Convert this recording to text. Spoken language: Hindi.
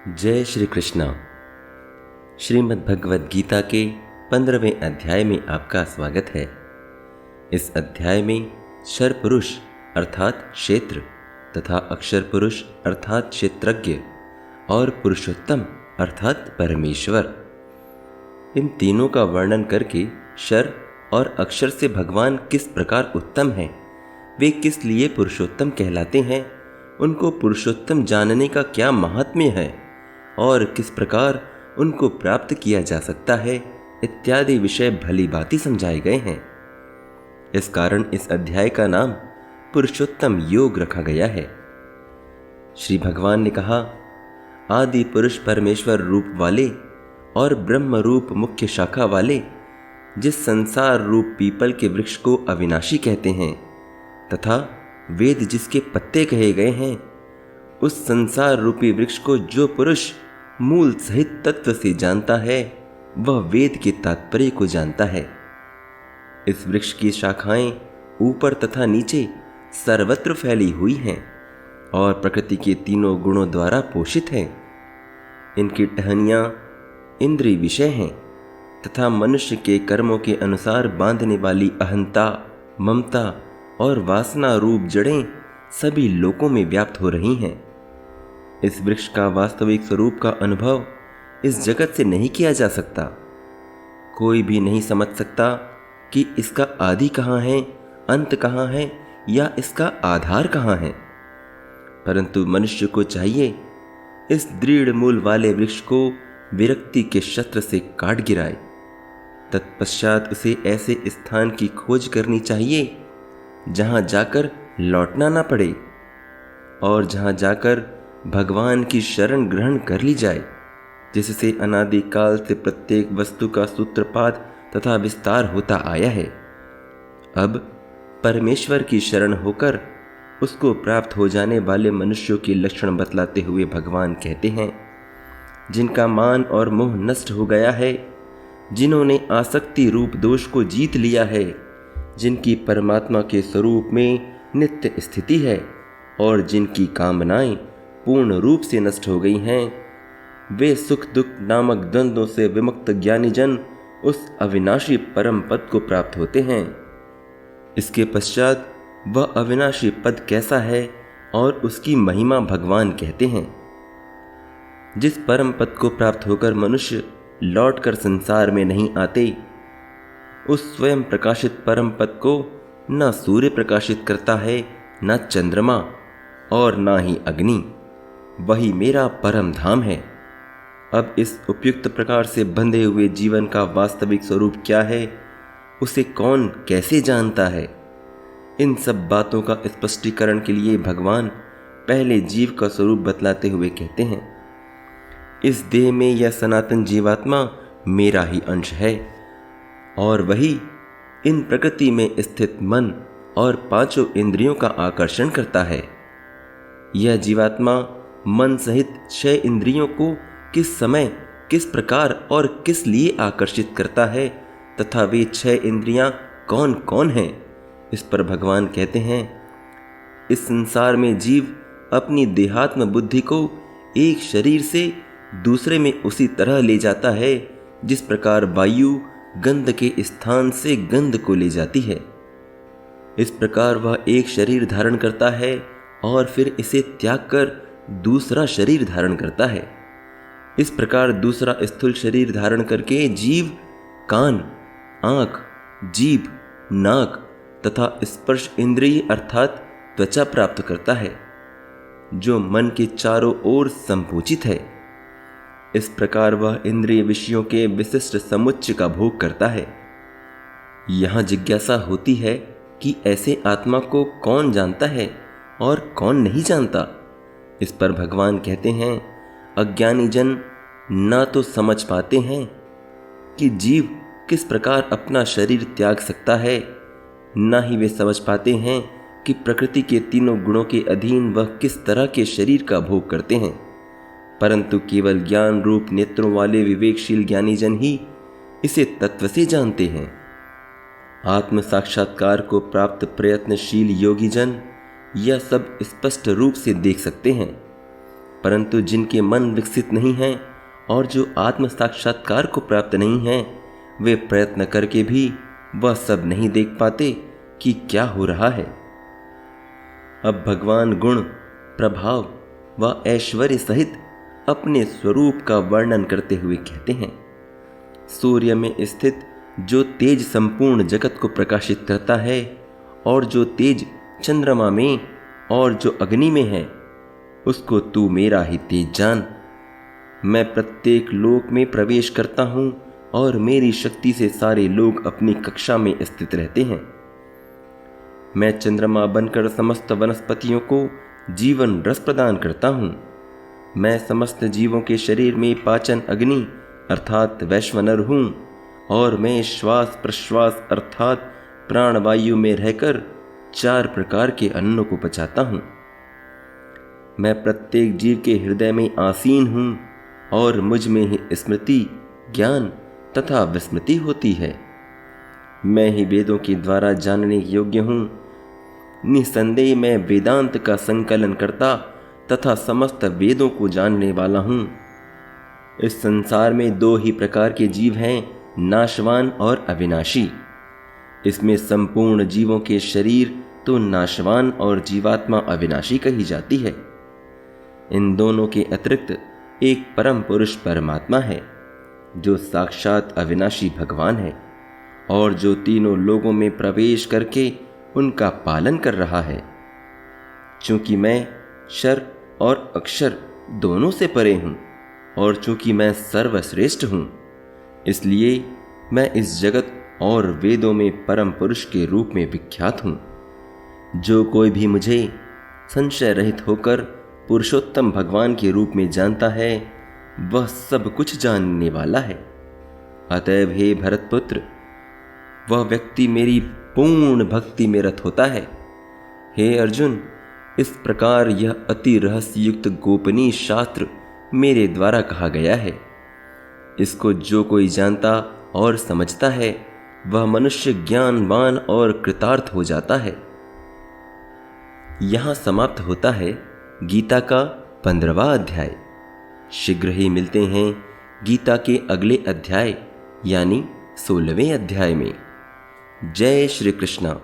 जय श्री कृष्णा। श्रीमद् भगवद गीता के 15वें अध्याय में आपका स्वागत है। इस अध्याय में क्षर पुरुष अर्थात क्षेत्र तथा अक्षर पुरुष अर्थात क्षेत्रज्ञ और पुरुषोत्तम अर्थात परमेश्वर, इन तीनों का वर्णन करके क्षर और अक्षर से भगवान किस प्रकार उत्तम हैं, वे किस लिए पुरुषोत्तम कहलाते हैं, उनको पुरुषोत्तम जानने का क्या महात्म्य है और किस प्रकार उनको प्राप्त किया जा सकता है इत्यादि विषय भली भांति समझाए गए हैं। इस कारण इस अध्याय का नाम पुरुषोत्तम योग रखा गया है। श्री भगवान ने कहा, आदि पुरुष परमेश्वर रूप वाले और ब्रह्म रूप मुख्य शाखा वाले जिस संसार रूप पीपल के वृक्ष को अविनाशी कहते हैं तथा वेद जिसके पत्ते कहे गए हैं, उस संसार रूपी वृक्ष को जो पुरुष मूल सहित तत्व से जानता है वह वेद के तात्पर्य को जानता है। इस वृक्ष की शाखाएं ऊपर तथा नीचे सर्वत्र फैली हुई हैं और प्रकृति के तीनों गुणों द्वारा पोषित हैं। इनकी टहनियां इंद्रिय विषय हैं तथा मनुष्य के कर्मों के अनुसार बांधने वाली अहंता, ममता और वासना रूप जड़ें सभी लोकों में व्याप्त हो रही हैं। इस वृक्ष का वास्तविक स्वरूप का अनुभव इस जगत से नहीं किया जा सकता। कोई भी नहीं समझ सकता कि इसका आदि कहाँ है, अंत कहाँ है या इसका आधार कहाँ है। परंतु मनुष्य को चाहिए इस दृढ़ मूल वाले वृक्ष को विरक्ति के शस्त्र से काट गिराए। तत्पश्चात उसे ऐसे स्थान की खोज करनी चाहिए जहाँ जाकर लौटना ना पड़े और जहाँ जाकर भगवान की शरण ग्रहण कर ली जाए, जिससे अनादि काल से प्रत्येक वस्तु का सूत्रपात तथा विस्तार होता आया है। अब परमेश्वर की शरण होकर उसको प्राप्त हो जाने वाले मनुष्यों के लक्षण बतलाते हुए भगवान कहते हैं, जिनका मान और मोह नष्ट हो गया है, जिन्होंने आसक्ति रूप दोष को जीत लिया है, जिनकी परमात्मा के स्वरूप में नित्य स्थिति है और जिनकी कामनाएं पूर्ण रूप से नष्ट हो गई हैं, वे सुख दुख नामक द्वंद्वों से विमुक्त ज्ञानी जन उस अविनाशी परम पद को प्राप्त होते हैं। इसके पश्चात वह अविनाशी पद कैसा है और उसकी महिमा भगवान कहते हैं। जिस परम पद को प्राप्त होकर मनुष्य लौटकर संसार में नहीं आते, उस स्वयं प्रकाशित परम पद को न सूर्य प्रकाशित करता है, न चंद्रमा और न ही अग्नि। वही मेरा परम धाम है। अब इस उपयुक्त प्रकार से बंधे हुए जीवन का वास्तविक स्वरूप क्या है, उसे कौन कैसे जानता है। इन सब बातों का स्पष्टीकरण के लिए भगवान पहले जीव का स्वरूप बतलाते हुए कहते हैं, इस देह में यह सनातन जीवात्मा मेरा ही अंश है और वही इन प्रकृति में स्थित मन और पांचों इंद्रियों का आकर्षण करता है। यह जीवात्मा मन सहित 6 इंद्रियों को किस समय, किस प्रकार और किस लिए आकर्षित करता है तथा वे 6 इंद्रियां कौन कौन हैं, इस पर भगवान कहते हैं, इस संसार में जीव अपनी देहात्म बुद्धि को एक शरीर से दूसरे में उसी तरह ले जाता है जिस प्रकार वायु गंध के स्थान से गंध को ले जाती है। इस प्रकार वह एक शरीर धारण करता है और फिर इसे त्याग कर दूसरा शरीर धारण करता है। इस प्रकार दूसरा स्थूल शरीर धारण करके जीव कान, आंख, जीभ, नाक तथा स्पर्श इंद्रिय अर्थात त्वचा प्राप्त करता है, जो मन के चारों ओर संपूजित है। इस प्रकार वह इंद्रिय विषयों के विशिष्ट समुच्चय का भोग करता है। यहां जिज्ञासा होती है कि ऐसे आत्मा को कौन जानता है और कौन नहीं जानता। इस पर भगवान कहते हैं, अज्ञानी जन ना तो समझ पाते हैं कि जीव किस प्रकार अपना शरीर त्याग सकता है, ना ही वे समझ पाते हैं कि प्रकृति के तीनों गुणों के अधीन वह किस तरह के शरीर का भोग करते हैं। परंतु केवल ज्ञान रूप नेत्रों वाले विवेकशील ज्ञानी जन ही इसे तत्व से जानते हैं। आत्म साक्षात्कार को प्राप्त प्रयत्नशील योगी जन यह सब स्पष्ट रूप से देख सकते हैं। परंतु जिनके मन विकसित नहीं हैं और जो आत्म साक्षात्कार को प्राप्त नहीं हैं, वे प्रयत्न करके भी वह सब नहीं देख पाते कि क्या हो रहा है। अब भगवान गुण, प्रभाव व ऐश्वर्य सहित अपने स्वरूप का वर्णन करते हुए कहते हैं, सूर्य में स्थित जो तेज संपूर्ण जगत को प्रकाशित करता है और जो तेज चंद्रमा में और जो अग्नि में है, उसको तू मेरा ही तेज जान। मैं प्रत्येक लोक में प्रवेश करता हूँ और मेरी शक्ति से सारे लोग अपनी कक्षा में स्थित रहते हैं। मैं चंद्रमा बनकर समस्त वनस्पतियों को जीवन रस प्रदान करता हूँ। मैं समस्त जीवों के शरीर में पाचन अग्नि अर्थात वैश्वानर हूँ और मैं श्वास प्रश्वास अर्थात प्राणवायु में रहकर 4 प्रकार के अन्नों को पचाता हूँ। मैं प्रत्येक जीव के हृदय में आसीन हूँ और मुझ में ही स्मृति, ज्ञान तथा विस्मृति होती है। मैं ही वेदों के द्वारा जानने योग्य हूँ। निसंदेह मैं वेदांत का संकलन करता तथा समस्त वेदों को जानने वाला हूँ। इस संसार में 2 ही प्रकार के जीव हैं, नाशवान और अविनाशी। इसमें संपूर्ण जीवों के शरीर तो नाशवान और जीवात्मा अविनाशी कही जाती है। इन दोनों के अतिरिक्त एक परम पुरुष परमात्मा है जो साक्षात अविनाशी भगवान है और जो तीनों लोगों में प्रवेश करके उनका पालन कर रहा है। चूंकि मैं क्षर और अक्षर दोनों से परे हूँ और चूंकि मैं सर्वश्रेष्ठ हूँ, इसलिए मैं इस जगत और वेदों में परम पुरुष के रूप में विख्यात हूँ। जो कोई भी मुझे संशय रहित होकर पुरुषोत्तम भगवान के रूप में जानता है, वह सब कुछ जानने वाला है। अतएव हे भरतपुत्र, वह व्यक्ति मेरी पूर्ण भक्ति में रत होता है। हे अर्जुन, इस प्रकार यह अति रहस्ययुक्त गोपनीय शास्त्र मेरे द्वारा कहा गया है। इसको जो कोई जानता और समझता है, वह मनुष्य ज्ञानवान और कृतार्थ हो जाता है। यहां समाप्त होता है गीता का 15वां अध्याय। शीघ्र ही मिलते हैं गीता के अगले अध्याय यानी 16वें अध्याय में। जय श्री कृष्ण।